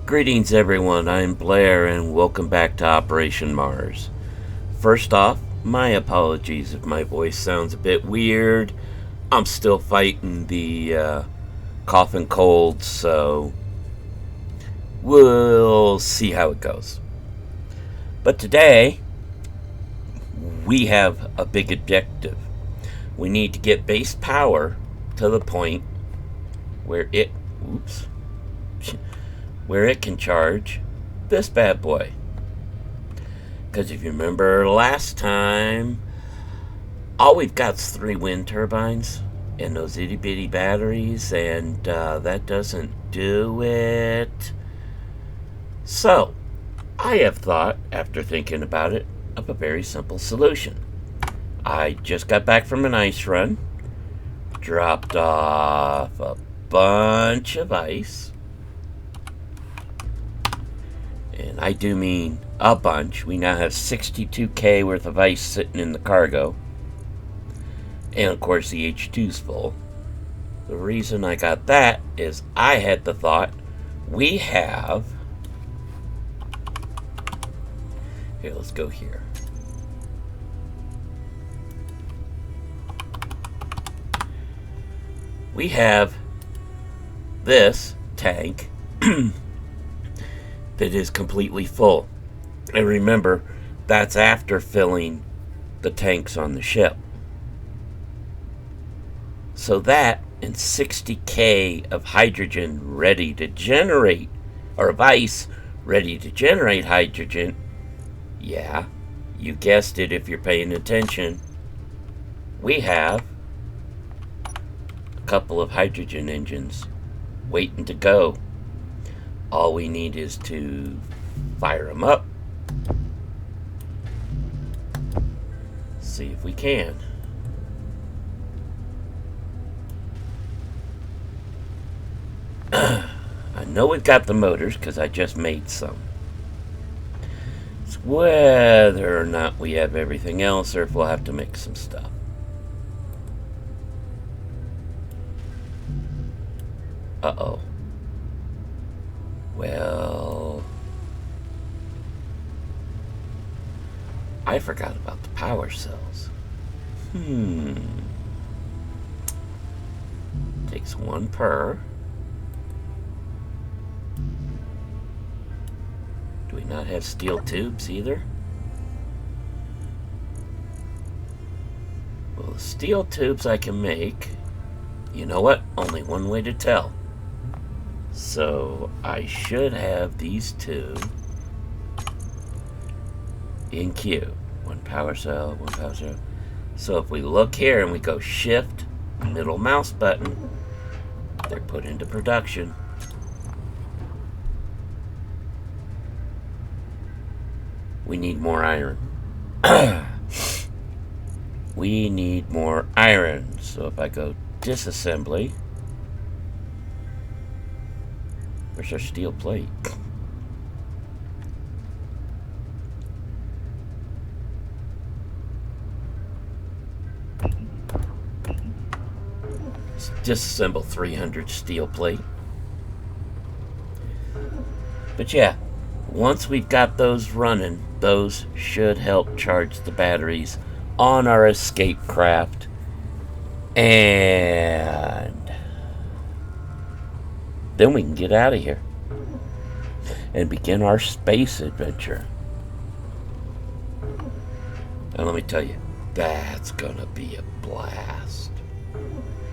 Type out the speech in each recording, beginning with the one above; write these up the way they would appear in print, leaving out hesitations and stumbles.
Greetings everyone, I'm Blair and welcome back to Operation Mars. First off, my apologies if my voice sounds a bit weird. I'm still fighting the cough and cold, so we'll see how it goes. But today, we have a big objective. We need to get base power to the point where it can charge this bad boy. Because if you remember last time, all we've got is 3 wind turbines and those itty bitty batteries, and that doesn't do it. So, I have thought, after thinking about it, of a very simple solution. I just got back from an ice run, dropped off a bunch of ice. And I do mean a bunch. We now have 62K worth of ice sitting in the cargo. And of course the H2's full. The reason I got that is I had the thought, we have... Here, let's go here. We have this tank that is completely full. And remember, that's after filling the tanks on the ship. So that and 60K of hydrogen ready to generate, or of ice ready to generate hydrogen. Yeah, you guessed it if you're paying attention. We have a couple of hydrogen engines waiting to go. All we need is to fire them up. See if we can. I know we've got the motors because I just made some. It's whether or not we have everything else or if we'll have to mix some stuff. Uh-oh. Well, I forgot about the power cells. Takes 1 per. Do we not have steel tubes either? Well, the steel tubes I can make. You know what? Only one way to tell. So I should have these 2 in queue. 1 power cell, 1 power cell. So if we look here and we go shift, middle mouse button, they're put into production. We need more iron. We need more iron. So if I go disassembly, where's our steel plate? Let's disassemble 300 steel plate. But yeah, once we've got those running, those should help charge the batteries on our escape craft. And then we can get out of here and begin our space adventure. And let me tell you, that's gonna be a blast.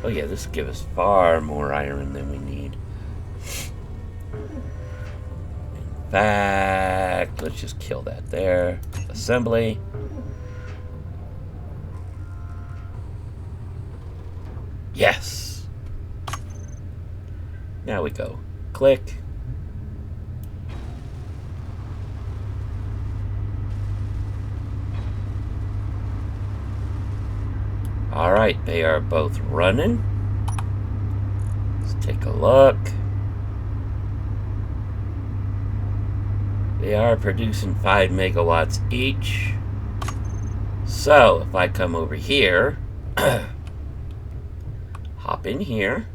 Oh yeah, this will give us far more iron than we need. In fact, let's just kill that there. Assembly. Yes! Now we go. Click. Alright, they are both running. Let's take a look. They are producing 5 megawatts each. So, if I come over here, hop in here,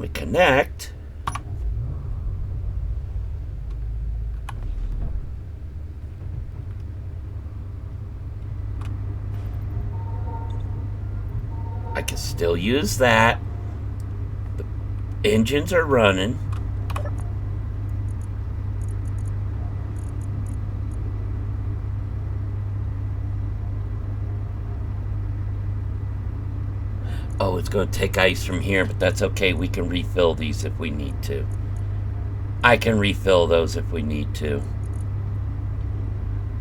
we connect, I can still use that. The engines are running. Oh, it's going to take ice from here, but that's okay. We can refill these if we need to. I can refill those if we need to.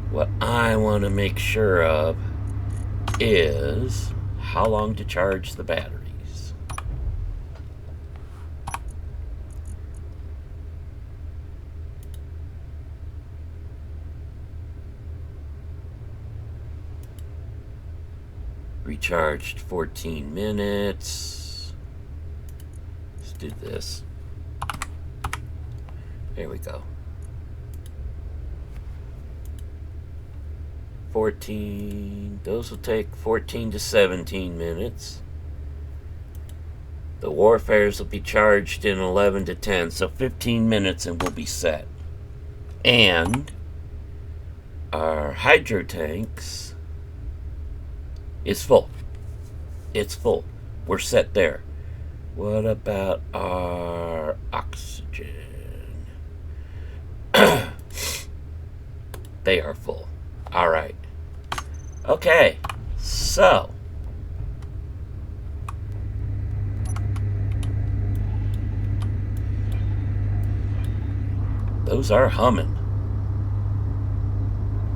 What I want to make sure of is how long to charge the batteries. Recharged 14 minutes. Let's do this. There we go. 14. Those will take 14 to 17 minutes. The warfares will be charged in 11 to 10, so 15 minutes and we'll be set. And our hydro tanks is full. It's full. We're set there. What about our oxygen? They are full. All right. Okay. So those are humming.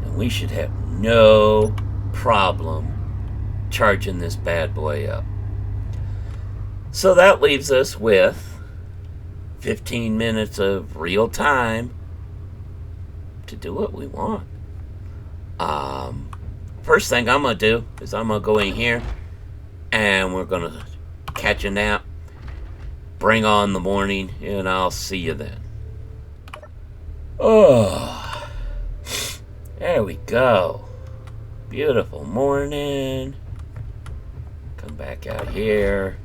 And we should have no problem charging this bad boy up. So that leaves us with 15 minutes of real time to do what we want. First thing I'm going to do is I'm going to go in here and we're going to catch a nap, bring on the morning, and I'll see you then. Oh, there we go. Beautiful morning. Come back out here.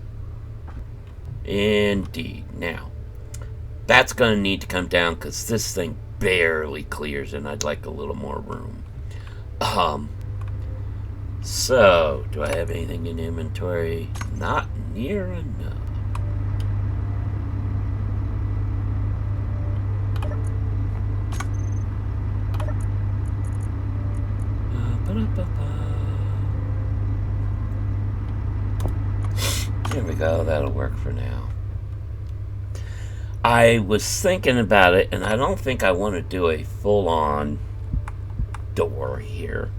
Indeed. Now, that's going to need to come down because this thing barely clears and I'd like a little more room. So, do I have anything in inventory? Not near enough. There we go, that'll work for now. I was thinking about it, and I don't think I want to do a full-on door here.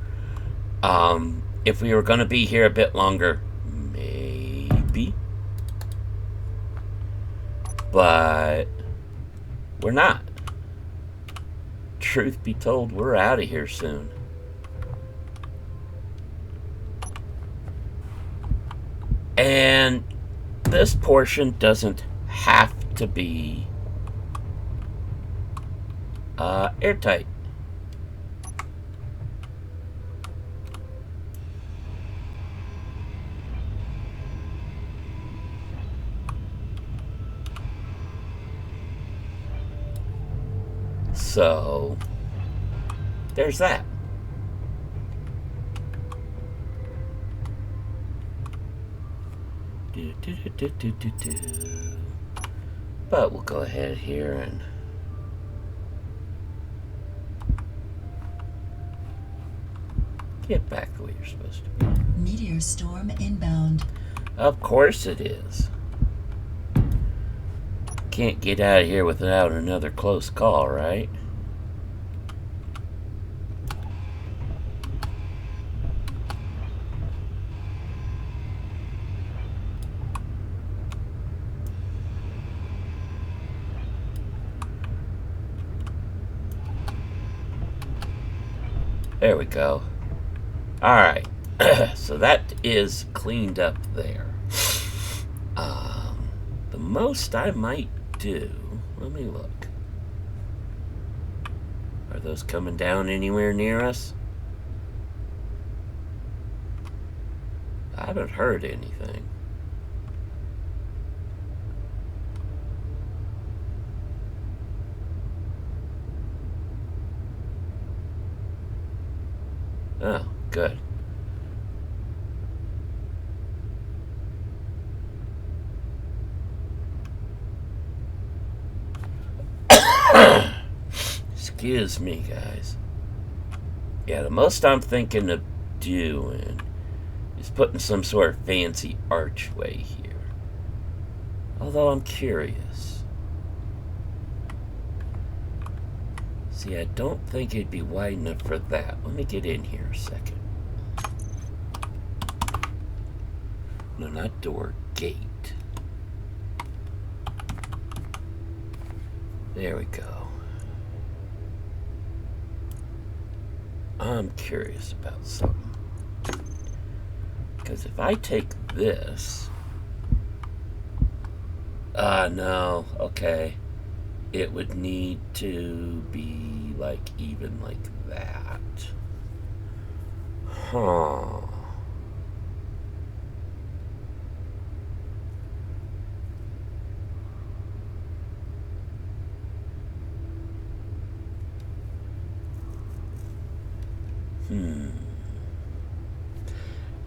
If we were going to be here a bit longer, maybe. But we're not. Truth be told, we're out of here soon. And this portion doesn't have to be airtight. So, there's that. But we'll go ahead here and get back the way you're supposed to be. Meteor storm inbound. Of course it is. Can't get out of here without another close call, right? There we go. Alright. So that is cleaned up there. The most I might do... Let me look. Are those coming down anywhere near us? I haven't heard anything. Oh, good. Excuse me, guys. Yeah, the most I'm thinking of doing is putting some sort of fancy archway here. Although I'm curious. See, I don't think it'd be wide enough for that. Let me get in here a second. No, not door, gate. There we go. I'm curious about something. Because if I take this... no, okay. It would need to be like even like that. Huh.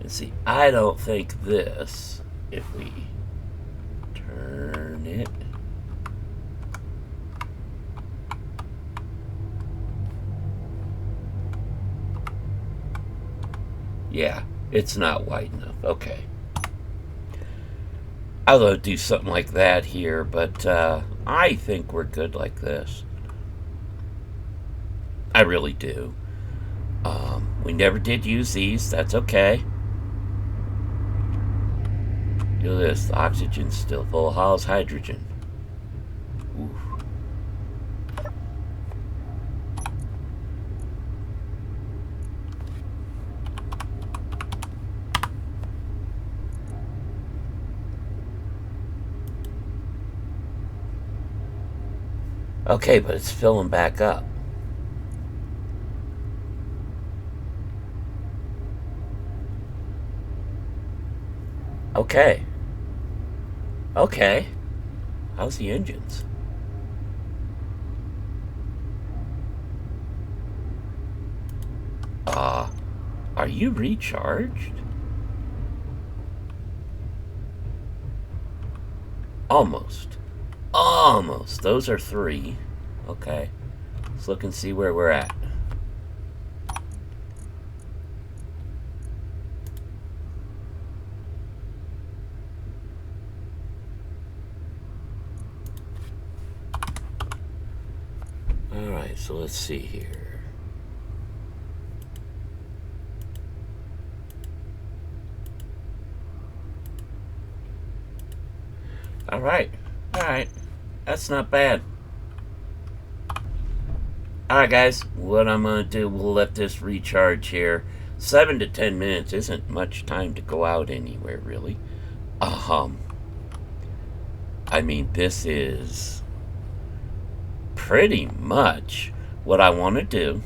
And see, I don't think this, if we turn it, yeah, it's not wide enough. Okay. I would do something like that here, but I think we're good like this. I really do. We never did use these. That's okay. Look at this. The oxygen's still full. How's hydrogen? Oof. Okay, but it's filling back up. Okay. Okay. How's the engines? Are you recharged? Almost. Almost. Those are 3. Okay. Let's look and see where we're at. Alright, so let's see here. Alright. Alright. That's not bad. Alright guys, what I'm going to do, we'll let this recharge here. 7 to 10 minutes isn't much time to go out anywhere, really. I mean, this is pretty much what I want to do.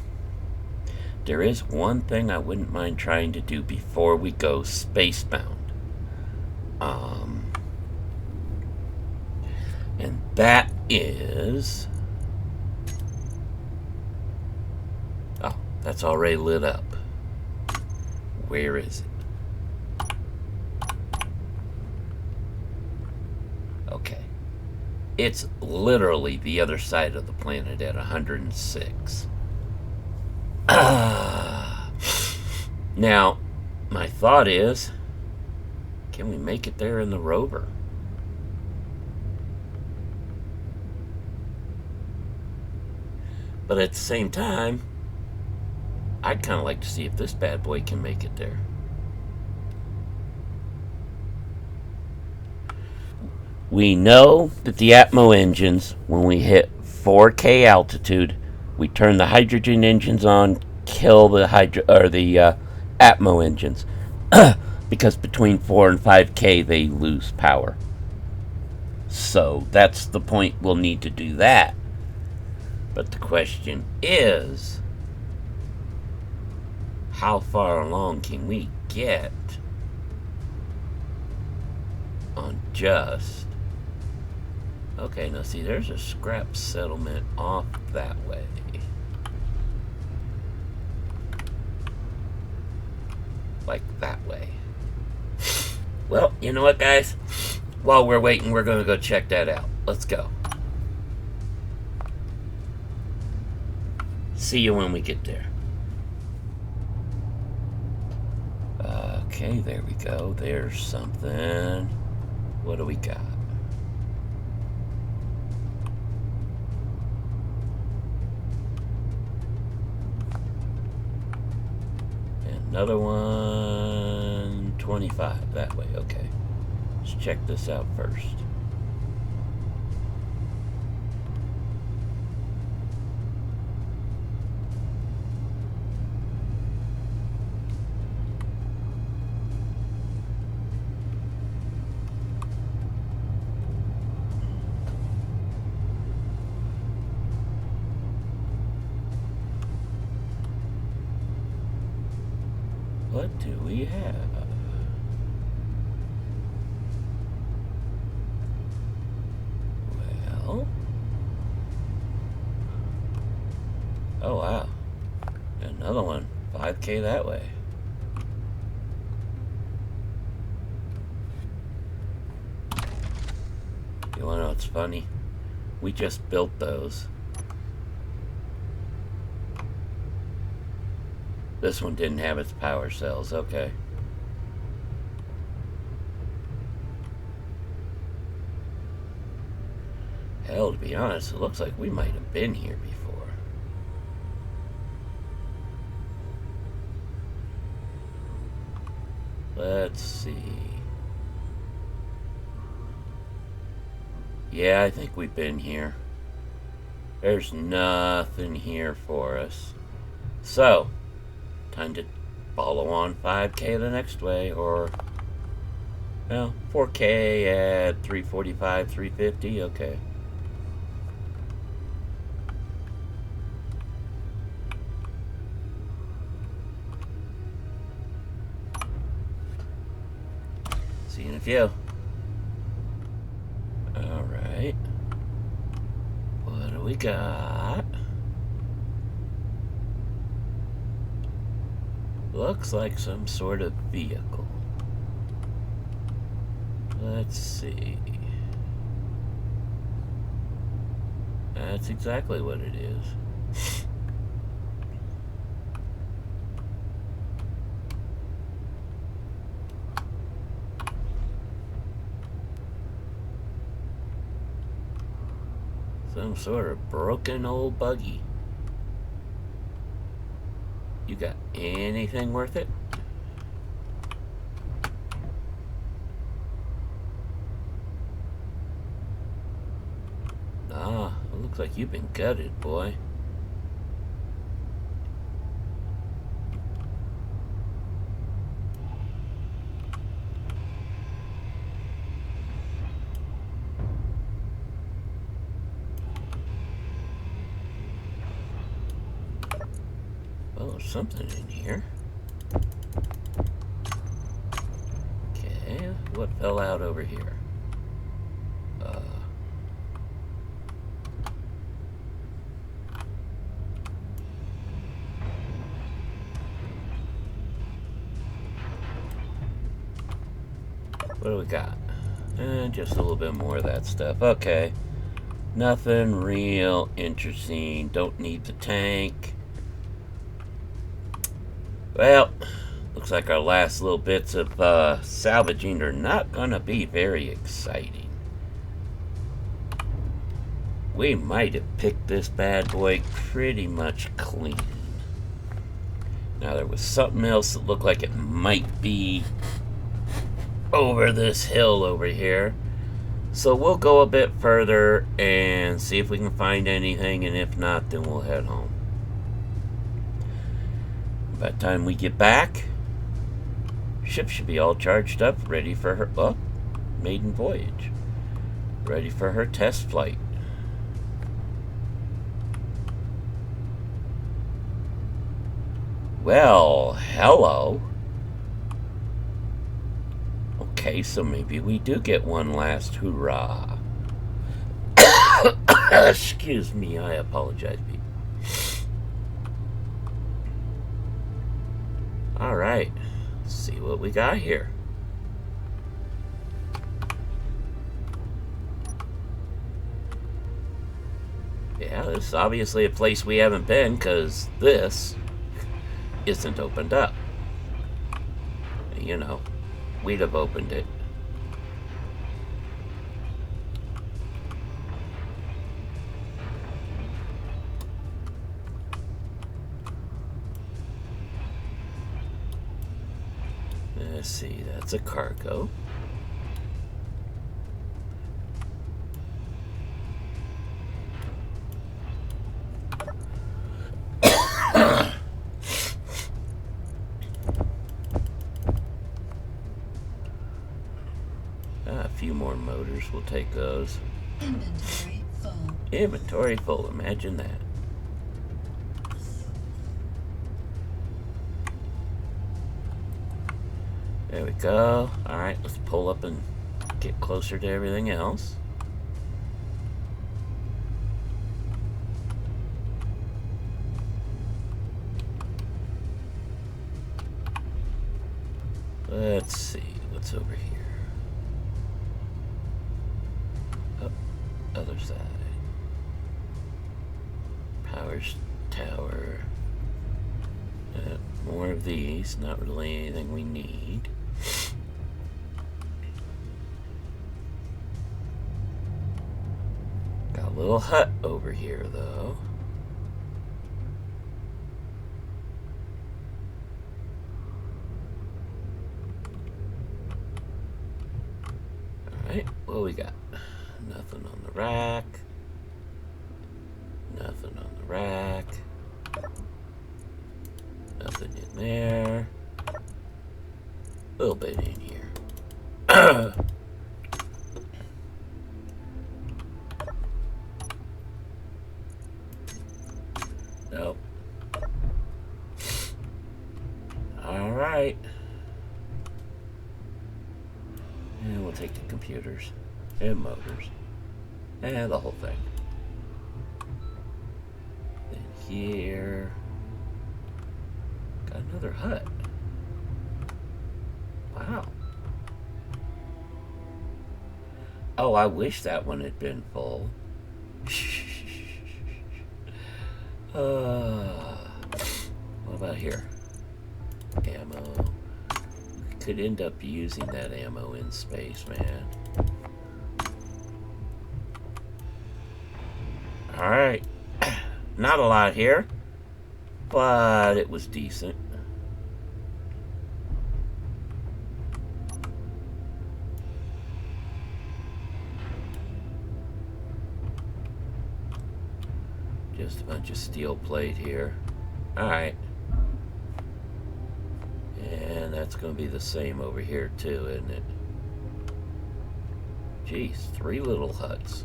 There is one thing I wouldn't mind trying to do before we go spacebound. And that is... Oh, that's already lit up. Where is it? Okay. It's literally the other side of the planet at 106. Now, my thought is, can we make it there in the rover? But at the same time, I'd kind of like to see if this bad boy can make it there. We know that the Atmo engines, when we hit 4K altitude, we turn the hydrogen engines on, kill the Atmo engines, because between 4 and 5K they lose power. So that's the point. We'll need to do that. But the question is, how far along can we get on just... Okay, now see, there's a scrap settlement off that way. like that way. Well, you know what, guys? While we're waiting, we're going to go check that out. Let's go. See you when we get there. Okay, there we go. There's something. What do we got? Another one. 25 that way. Okay. Let's check this out first. What do we have? Well, oh wow, another one, 5K that way. You wanna know what's funny? We just built those. This one didn't have its power cells, okay. Hell, to be honest, it looks like we might have been here before. Let's see. Yeah, I think we've been here. There's nothing here for us. So, time to follow on 5K the next way, or, well, 4K at 345, 350, okay. See you in a few. Alright. What do we got? Looks like some sort of vehicle. Let's see. That's exactly what it is. Some sort of broken old buggy. You got anything worth it? Nah, it looks like you've been gutted, boy. Oh, there's something in here. Okay, what fell out over here? What do we got? Just a little bit more of that stuff. Okay. Nothing real interesting. Don't need the tank. Well, looks like our last little bits of salvaging are not gonna be very exciting. We might have picked this bad boy pretty much clean. Now there was something else that looked like it might be over this hill over here. So we'll go a bit further and see if we can find anything, and if not, then we'll head home. By the time we get back, ship should be all charged up, ready for her, well, maiden voyage. Ready for her test flight. Well, hello. Okay, so maybe we do get one last hurrah. Excuse me, I apologize, people. Alright, see what we got here. Yeah, this is obviously a place we haven't been, because this isn't opened up. You know, we'd have opened it. Let's see, that's a cargo. A few more motors, we'll take those. Inventory full. Inventory full, imagine that. There we go. Alright, let's pull up and get closer to everything else. Let's see, what's over here? Oh, other side. Power tower. More of these, not really anything we need. Got a little hut over here, though. Alright, what we got? Nothing on the rack. Nothing on the rack. Nothing in there. A little bit in here. Nope. Alright. And we'll take the computers and motors and the whole thing. Then here. Got another hut. Wow. Oh, I wish that one had been full. What about here? Ammo. Could end up using that ammo in space, man. Alright. Not a lot here, but it was decent. Just a bunch of steel plate here. Alright. And that's going to be the same over here too, isn't it? Jeez, 3 little huts.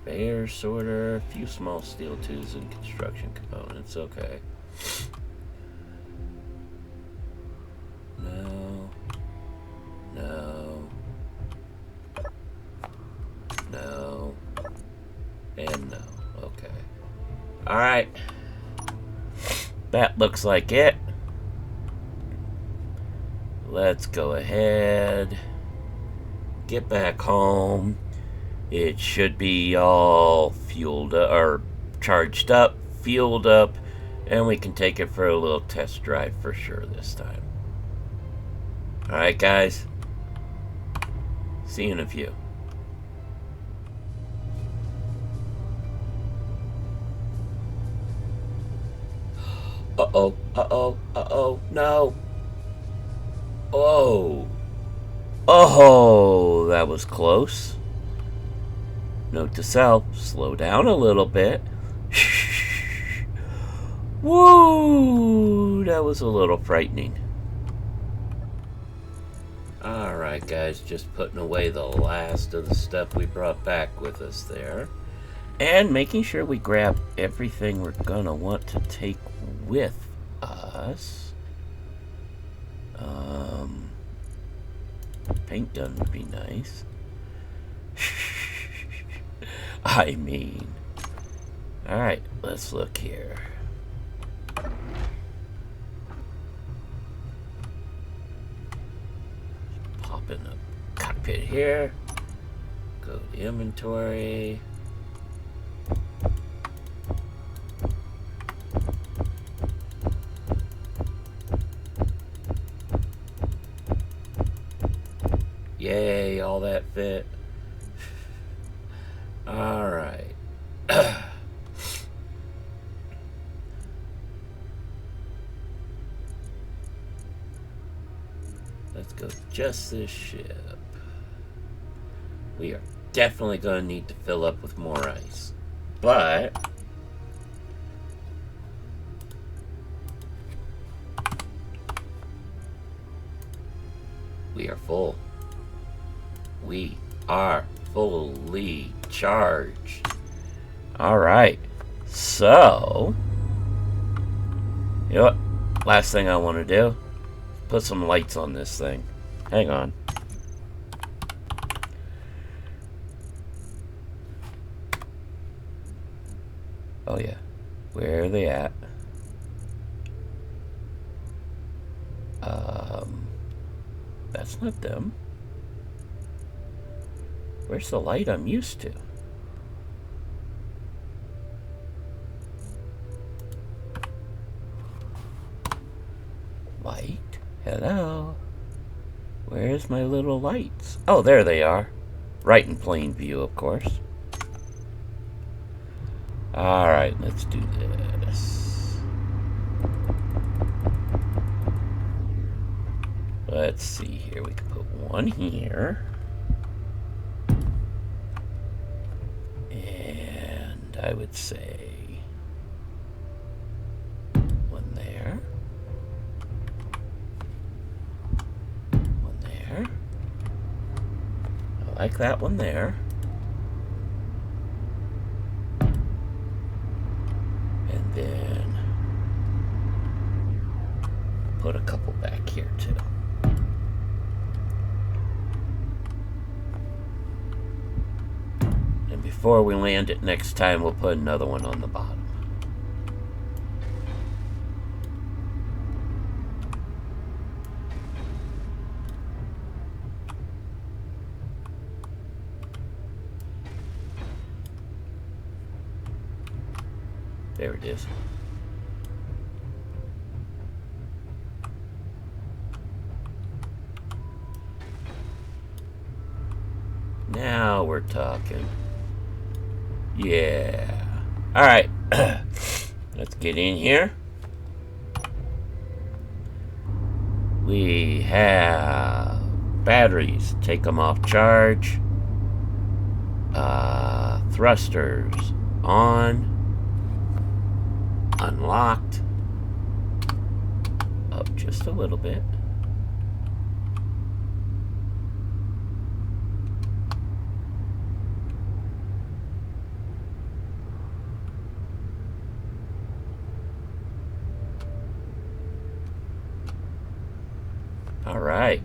Conveyor sorter, a few small steel tubes and construction components. Okay. No. No. No. And no. Okay. Alright. That looks like it. Let's go ahead. Get back home. It should be all fueled up, or charged up, fueled up, and we can take it for a little test drive for sure this time. Alright, guys. See you in a few. Uh-oh, uh-oh, uh-oh, no. Oh. Oh, that was close. Note to self, slow down a little bit. Woo, that was a little frightening. Alright guys, just putting away the last of the stuff we brought back with us there. And making sure we grab everything we're gonna want to take with us. Paint gun would be nice. I mean, Alright, let's look here. Pop in the cockpit here. Go to inventory. Yay, all that fit. Alright. Let's go just this ship. We are definitely going to need to fill up with more ice. But we are full. We are fully charged. Alright. So, you know what? Last thing I want to do, put some lights on this thing. Hang on. Oh yeah. Where are they at? That's not them. Where's the light I'm used to? Light? Hello? Where's my little lights? Oh, there they are. Right in plain view, of course. Alright, let's do this. Let's see here. We can put one here. And I would say one there. One there. I like that one there. And then put a couple back here too. And before we land it next time, we'll put another one on the bottom. There it is. Now we're talking. Yeah. Alright. Let's get in here. We have batteries. Take them off charge. Thrusters on. Unlocked. Up just a little bit. All right.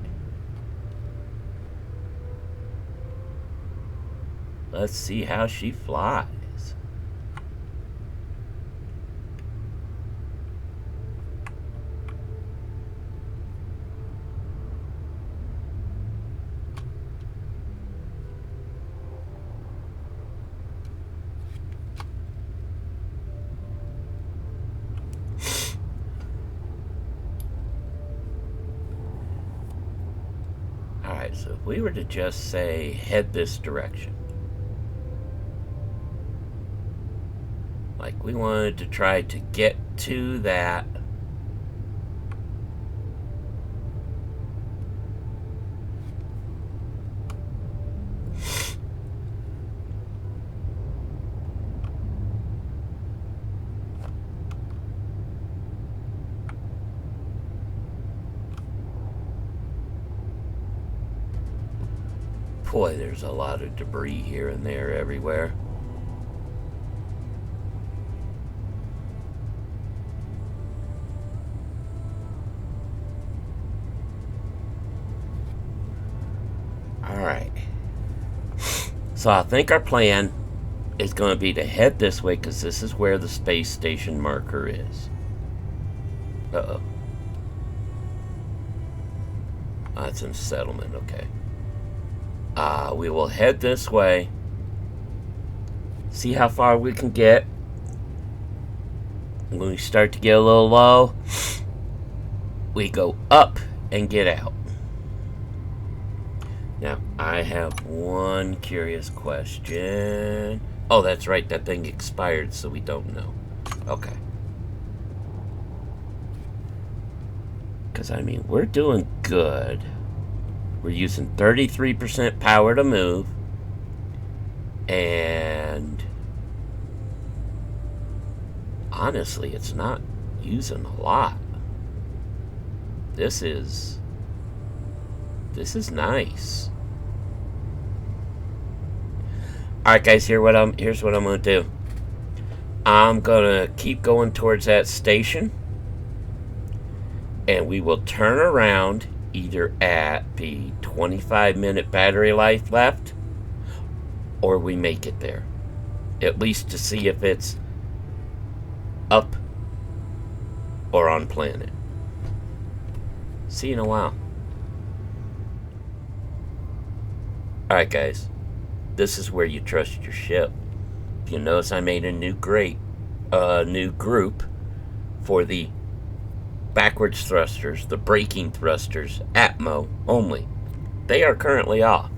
Let's see how she flies. Alright, so if we were to just say head this direction, like we wanted to try to get to that boy, there's a lot of debris here and there everywhere. Alright. So I think our plan is going to be to head this way because this is where the space station marker is. Uh-oh. That's in settlement, okay. We will head this way. See how far we can get. When we start to get a little low, we go up and get out. Now, I have one curious question. Oh, that's right, that thing expired, so we don't know. Okay. Because, I mean, we're doing good. We're using 33% power to move. And honestly, it's not using a lot. This is nice. Alright guys, here's what I'm gonna do. I'm gonna keep going towards that station, and we will turn around either at the 25-minute battery life left, or we make it there, at least to see if it's up or on planet. See you in a while. Alright guys, this is where you trust your ship. If you notice, I made a new new group for the backwards thrusters, the braking thrusters, Atmo only. They are currently off,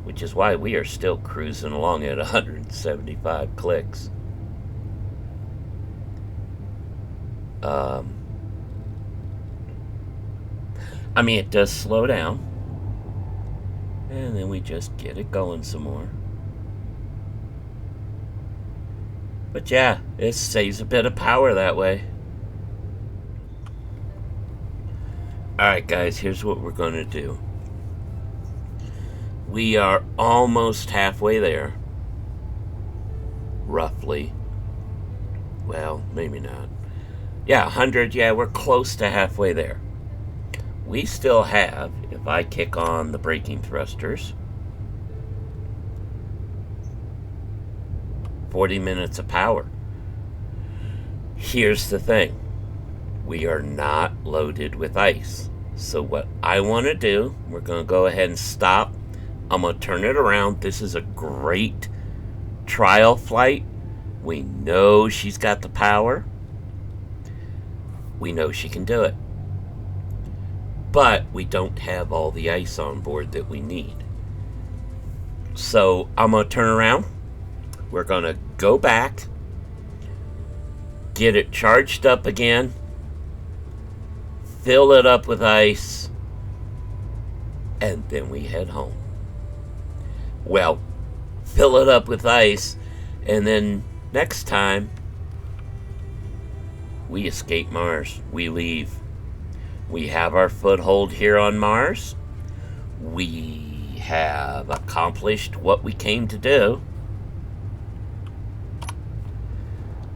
which is why we are still cruising along at 175 clicks. I mean, it does slow down, and then we just get it going some more. But yeah, it saves a bit of power that way. Alright guys, here's what we're going to do. We are almost halfway there. Roughly. Well, maybe not. Yeah, 100, yeah, we're close to halfway there. We still have, if I kick on the braking thrusters, 40 minutes of power. Here's the thing. We are not loaded with ice. So what I want to do, we're going to go ahead and stop. I'm going to turn it around. This is a great trial flight. We know she's got the power. We know she can do it. But we don't have all the ice on board that we need. So I'm going to turn around. We're going to go back, get it charged up again, fill it up with ice, and then we head home. Well, fill it up with ice, and then next time we escape Mars. We leave. We have our foothold here on Mars. We have accomplished what we came to do.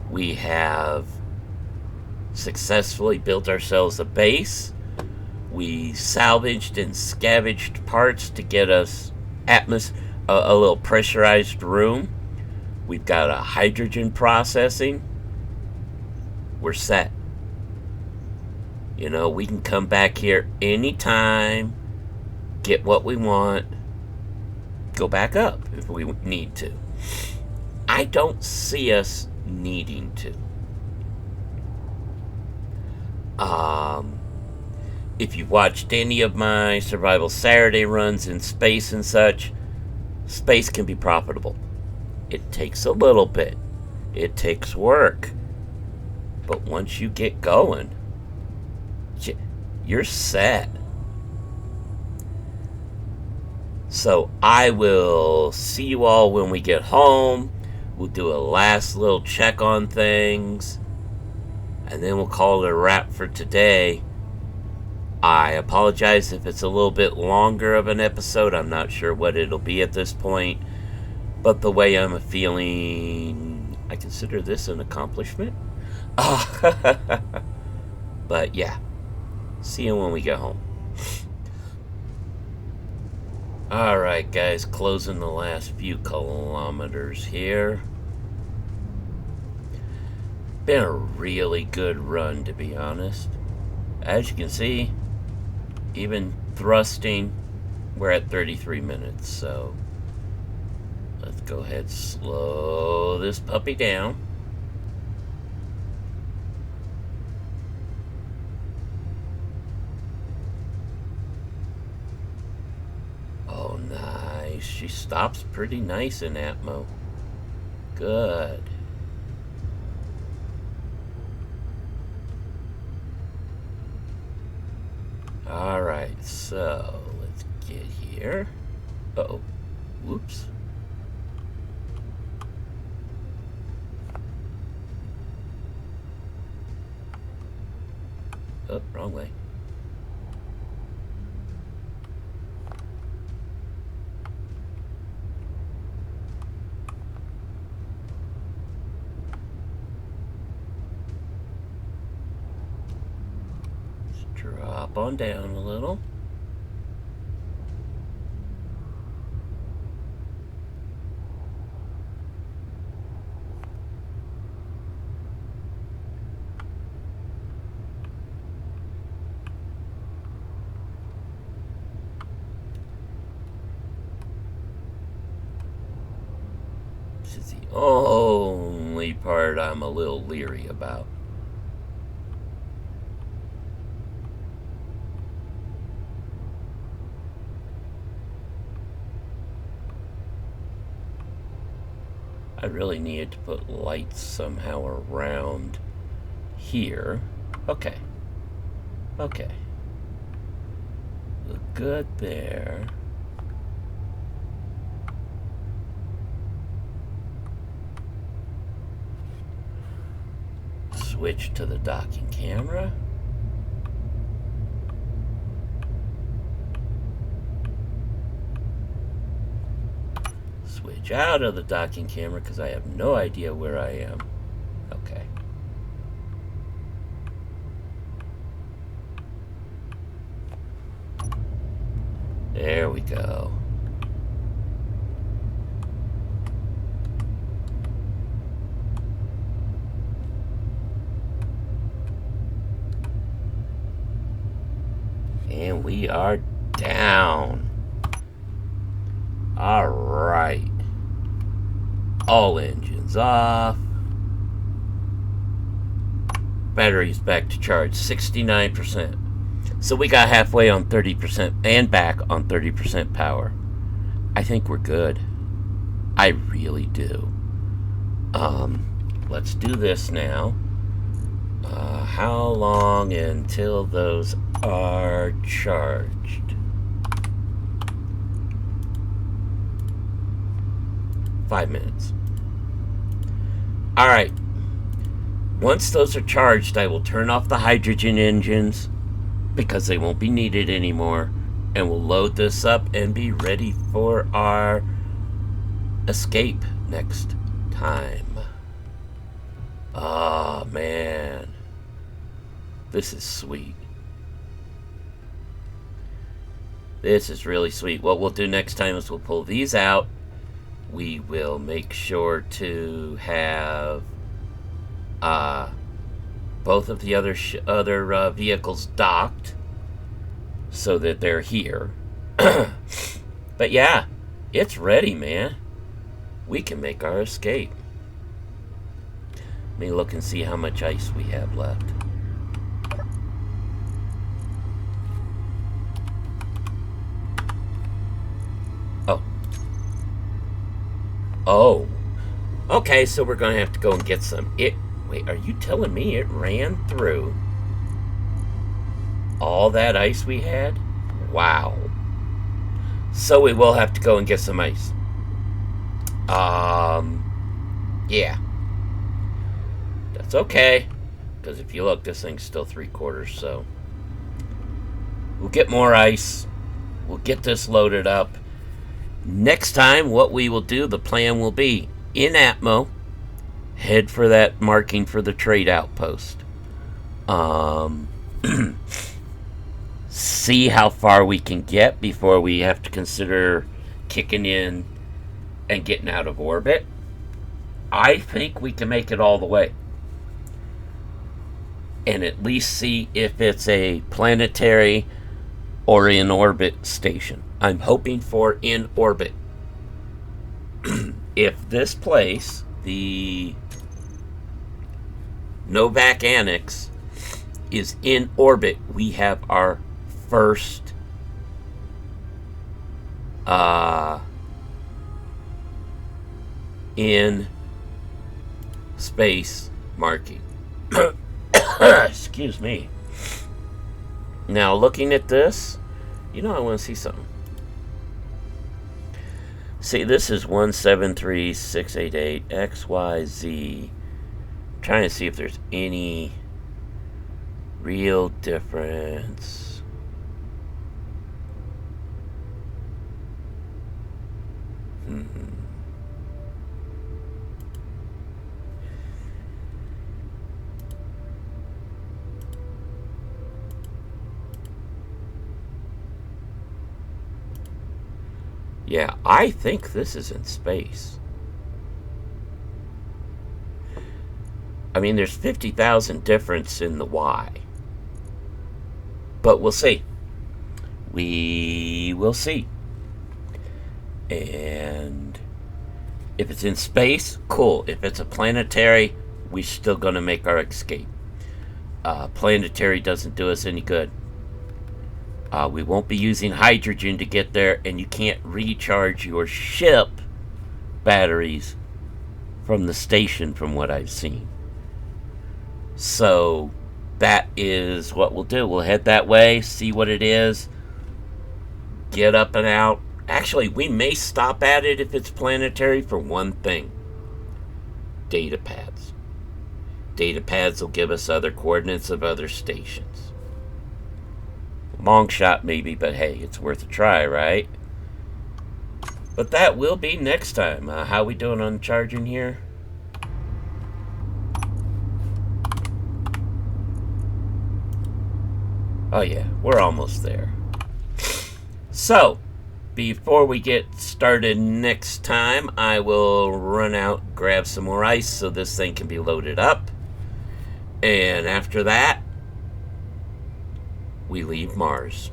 We have successfully built ourselves a base. We salvaged and scavenged parts to get us a little pressurized room. We've got a hydrogen processing. We're set. You know, we can come back here anytime, get what we want, go back up if we need to. I don't see us needing to. If you've watched any of my Survival Saturday runs in space and such, space can be profitable. It takes a little bit. It takes work. But once you get going, you're set. So I will see you all when we get home. We'll do a last little check on things, and then we'll call it a wrap for today. I apologize if it's a little bit longer of an episode. I'm not sure what it'll be at this point, but the way I'm feeling, I consider this an accomplishment. But yeah, see you when we get home. Alright, guys, closing the last few kilometers here. Been a really good run, to be honest. As you can see, even thrusting, we're at 33 minutes, so let's go ahead and slow this puppy down. Oh, nice. She stops pretty nice in Atmo. Good. Alright, so let's get here. Uh-oh. Whoops. Oh, wrong way. Drop on down a little. This is the only part I'm a little leery about. I really needed to put lights somehow around here. Okay. Okay. Look good there. Switch to the docking camera. Switch out of the docking camera because I have no idea where I am. Okay. There we go. And we are down. All right. All engines off. Batteries back to charge, 69%. So we got halfway on 30% and back on 30% power. I think we're good. I really do. Let's do this now. How long until those are charged? 5 minutes. All right. Once those are charged, I will turn off the hydrogen engines because they won't be needed anymore, and we'll load this up and be ready for our escape next time. Oh, man. This is sweet. This is really sweet. What we'll do next time is we'll pull these out. We will make sure to have both of the other vehicles docked so that they're here. But yeah, it's ready, man. We can make our escape. Let me look and see how much ice we have left. Oh. Okay, so we're going to have to go and get some. Wait, are you telling me it ran through all that ice we had? Wow. So we will have to go and get some ice. Yeah. That's okay. Because if you look, this thing's still 3/4, so we'll get more ice. We'll get this loaded up. Next time, what we will do, the plan will be, in Atmo, head for that marking for the trade outpost. see how far we can get before we have to consider kicking in and getting out of orbit. I think we can make it all the way. And at least see if it's a planetary or in orbit station. I'm hoping for in orbit. If this place, the Novak Annex, is in orbit, we have our first in space marking. Excuse me. Now, looking at this, I want to see something. See, this is 173688 XYZ. I'm trying to see if there's any real difference. Yeah, I think this is in space. I mean, there's 50,000 difference in the Y. But we'll see. We will see. And if it's in space, cool. If it's a planetary, we're still going to make our escape. Planetary doesn't do us any good. We won't be using hydrogen to get there, and you can't recharge your ship batteries from the station, from what I've seen. So that is what we'll do. We'll head that way, see what it is, get up and out. Actually, we may stop at it if it's planetary for one thing: data pads. Data pads will give us other coordinates of other stations. Long shot maybe, but hey, it's worth a try, right? But that will be next time. How we doing on charging here? Oh yeah, we're almost there. So, before we get started next time, I will run out, grab some more ice so this thing can be loaded up. And after that, we leave Mars.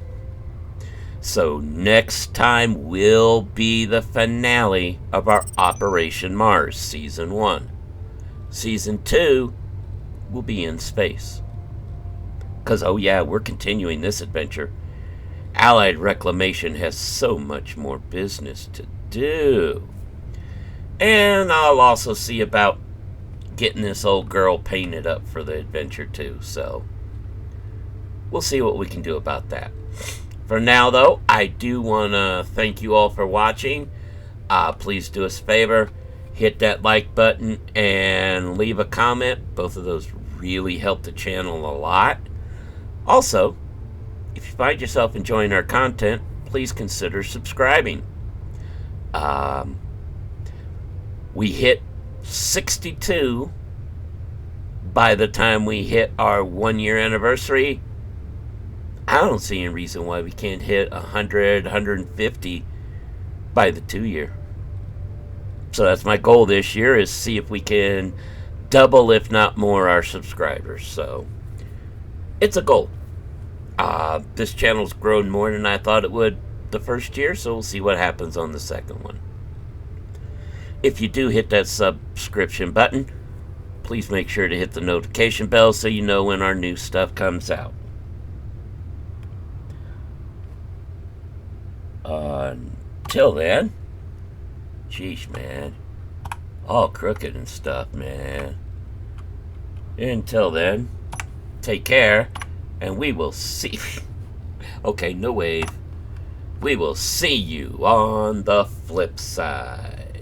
So next time will be the finale of our Operation Mars Season 1. Season 2 will be in space. Because, oh yeah, we're continuing this adventure. Allied Reclamation has so much more business to do. And I'll also see about getting this old girl painted up for the adventure too, so we'll see what we can do about that. For now, though, I do want to thank you all for watching. Please do us a favor. Hit that like button and leave a comment. Both of those really help the channel a lot. Also, if you find yourself enjoying our content, please consider subscribing. We hit 62 by the time we hit our 1-year anniversary. I don't see any reason why we can't hit 100, 150 by the 2-year. So that's my goal this year, is see if we can double, if not more, our subscribers. So it's a goal. This channel's grown more than I thought it would the first year, so we'll see what happens on the second one. If you do hit that subscription button, please make sure to hit the notification bell so you know when our new stuff comes out. Until then, sheesh, man, all crooked and stuff, man. Until then, take care, and we will see. Okay, no wave. We will see you on the flip side.